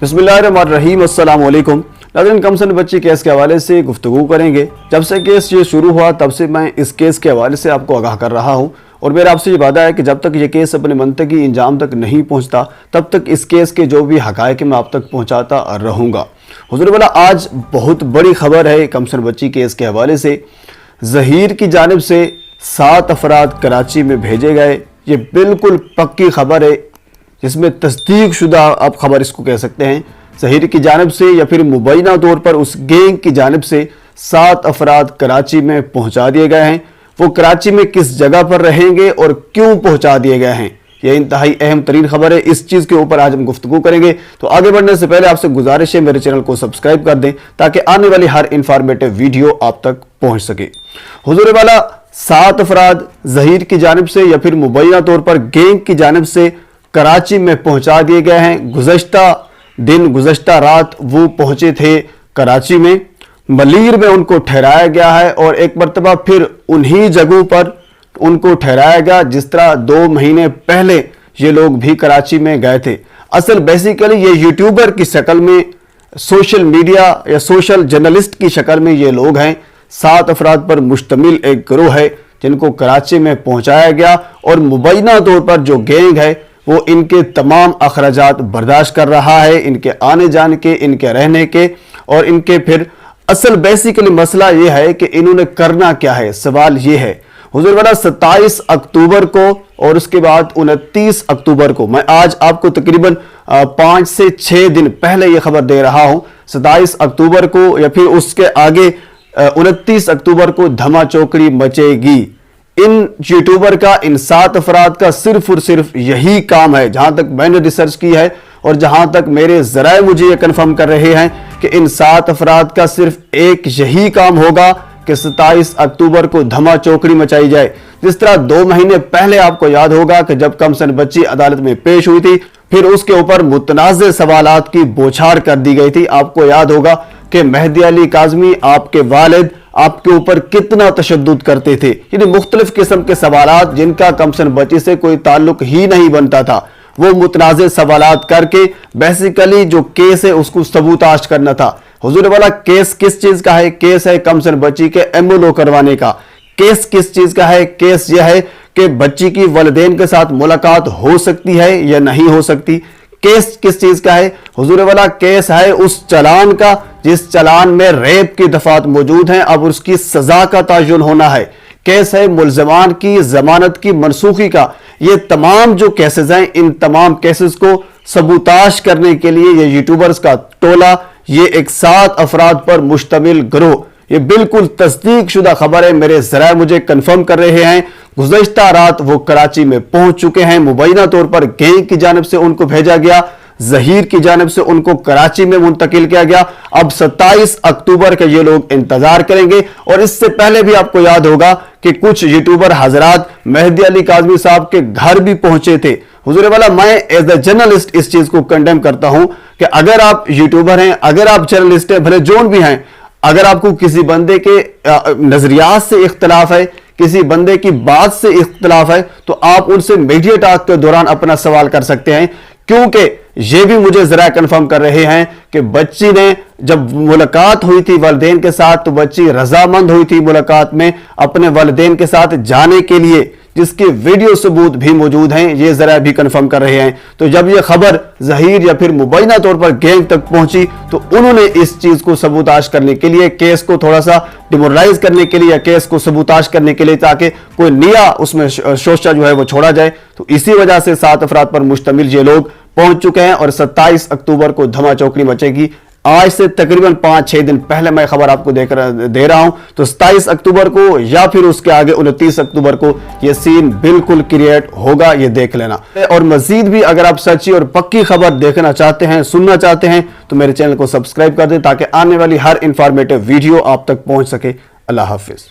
बिस्मिल्लाहिर्रहमानिर्रहीम, अस्सलाम वालेकुम। नाज़रीन, कमसन बच्ची केस के हवाले से गुफ्तगू करेंगे। जब से केस ये शुरू हुआ तब से मैं इस केस के हवाले से आपको आगाह कर रहा हूँ और मेरा आपसे ये वादा है कि जब तक ये केस अपने मंतकी इंजाम तक नहीं पहुँचता तब तक इस केस के जो भी हक़ाइक़ मैं आप तक पहुँचाता रहूँगा। हुज़ूर वाला, आज बहुत बड़ी खबर है कमसन बच्ची केस के हवाले से। ज़हीर की जानिब से 7 अफराद कराची में भेजे गए। ये बिल्कुल पक्की खबर है, जिसमें तस्दीक शुदा आप खबर इसको कह सकते हैं। ज़हीर की जानिब से या फिर मुबैना तौर पर उस गैंग की जानिब से 7 अफराद कराची में पहुंचा दिए गए हैं। वो कराची में किस जगह पर रहेंगे और क्यों पहुंचा दिए गए हैं, यह इंतहाई अहम तरीन खबर है। इस चीज़ के ऊपर आज हम गुफ्तगू करेंगे। तो आगे बढ़ने से पहले आपसे गुजारिश है मेरे चैनल को सब्सक्राइब कर दें ताकि आने वाली हर इंफॉर्मेटिव वीडियो आप तक पहुँच सके। हुज़ूर वाला, 7 अफराद ज़हीर की जानिब से या फिर मुबैना तौर पर गैंग की जानिब से कराची में पहुंचा दिए गए हैं। गुज़श्ता रात वो पहुंचे थे कराची में। मलीर में उनको ठहराया गया है और एक मरतबा फिर उन्हीं जगहों पर उनको ठहराया गया जिस तरह 2 महीने पहले ये लोग भी कराची में गए थे। असल बेसिकली ये यूट्यूबर की शक्ल में, सोशल मीडिया या सोशल जर्नलिस्ट की शक्ल में ये लोग हैं। 7 अफराद पर मुश्तमिल एक गिरोह है जिनको कराची में पहुंचाया गया और मुबैना तौर पर जो गैंग है वो इनके तमाम अखराजात बर्दाश्त कर रहा है, इनके आने जाने के, इनके रहने के और इनके फिर असल बेसिकली मसला ये है कि इन्होंने करना क्या है। सवाल ये है हुज़ूर वाला, 27 अक्टूबर को और उसके बाद 29 अक्टूबर को, मैं आज आपको तकरीबन 5 से 6 दिन पहले ये खबर दे रहा हूँ। 27 अक्टूबर को या फिर उसके आगे 29 अक्टूबर को धमा चौकड़ी मचेगी। इन यूट्यूबर का, इन 7 अफराद का सिर्फ और सिर्फ यही काम है, जहां तक मैंने रिसर्च की है और जहां तक मेरे ज़राए मुझे ये कन्फर्म कर रहे हैं कि इन 7 अफराद का सिर्फ एक यही काम होगा कि 27 अक्टूबर को धमा चौकड़ी मचाई जाए। जिस तरह 2 महीने पहले आपको याद होगा कि जब कमसन बच्ची अदालत में पेश हुई थी, फिर उसके ऊपर मुतनाज़ सवालात की बौछार कर दी गई थी। आपको याद होगा कि मेहदी अली काज़मी, आपके वालिद, आपके ऊपर कितना तशद्दुद करते थे। यानी मुख्तलिफ किस्म के सवालात जिनका कमसन बच्ची से कोई ताल्लुक ही नहीं बनता था, वो मुतनाज़ सवालात करके बेसिकली जो केस है उसको सबूताश करना था। हुज़ूर वाला, केस किस चीज का है? केस है कमसन बच्ची के एमओलो करवाने का। केस किस चीज का है? केस यह है कि बच्ची की वालिदैन के साथ मुलाकात हो सकती है या नहीं हो सकती। केस किस चीज का है? हुजूर वाला, केस है उस चलान का जिस चलान में रेप की दफात मौजूद हैं, अब उसकी सजा का तयन होना है। केस है मुल्ज़मान की जमानत की मनसूखी का। ये तमाम जो केसेस हैं, इन तमाम केसेस को सबूताश करने के लिए ये यूट्यूबर्स का टोला, ये एक 7 अफराद पर मुश्तमिल गिरोह, ये बिल्कुल तस्दीक शुदा खबर है। मेरे ज़राए मुझे कंफर्म कर रहे हैं गुज़श्ता रात वो कराची में पहुंच चुके हैं। मुबैना तौर पर गैंग की जानिब से उनको भेजा गया, ज़हीर की जानिब से उनको कराची में मुंतकिल किया गया। अब 27 अक्टूबर के ये लोग इंतजार करेंगे। और इससे पहले भी आपको याद होगा कि कुछ यूट्यूबर हजरात मेहदी अली काज़मी साहब के घर भी पहुंचे थे। हुज़ूर वाला, मैं एज अ जर्नलिस्ट इस चीज को कंडेम करता हूं कि अगर आप यूट्यूबर हैं, अगर आप जर्नलिस्ट हैं, भले जोन भी हैं, अगर आपको किसी बंदे के नजरियात से इख्तलाफ है, किसी बंदे की बात से इख्तलाफ है, तो आप उनसे मीडिया टॉक के दौरान अपना सवाल कर सकते हैं। क्योंकि ये भी मुझे जरा कंफर्म कर रहे हैं कि बच्ची ने जब मुलाकात हुई थी वालिदैन के साथ, तो बच्ची रजामंद हुई थी मुलाकात में अपने वालिदैन के साथ जाने के लिए, जिसके वीडियो सबूत भी मौजूद हैं। ये जरा भी कंफर्म कर रहे हैं। तो जब ये खबर ज़हीर या फिर मुबैना तौर पर गैंग तक पहुंची तो उन्होंने इस चीज को सबूताश करने के लिए, केस को थोड़ा सा डिमोरलाइज करने के लिए या केस को सबूताश करने के लिए, ताकि कोई नया उसमें शोशा जो है वो छोड़ा जाए, तो इसी वजह से 7 अफराद पर मुश्तमिल ये लोग पहुंच चुके हैं और 27 अक्टूबर को धमा चौकड़ी मचेगी। आज से तकरीबन 5-6 दिन पहले मैं खबर आपको दे रहा हूं। तो 27 अक्टूबर को या फिर उसके आगे 29 अक्टूबर को यह सीन बिल्कुल क्रिएट होगा, ये देख लेना। और मजीद भी अगर आप सच्ची और पक्की खबर देखना चाहते हैं, सुनना चाहते हैं, तो मेरे चैनल को सब्सक्राइब कर दें ताकि आने वाली हर इंफॉर्मेटिव वीडियो आप तक पहुंच सके। अल्लाह हाफिज।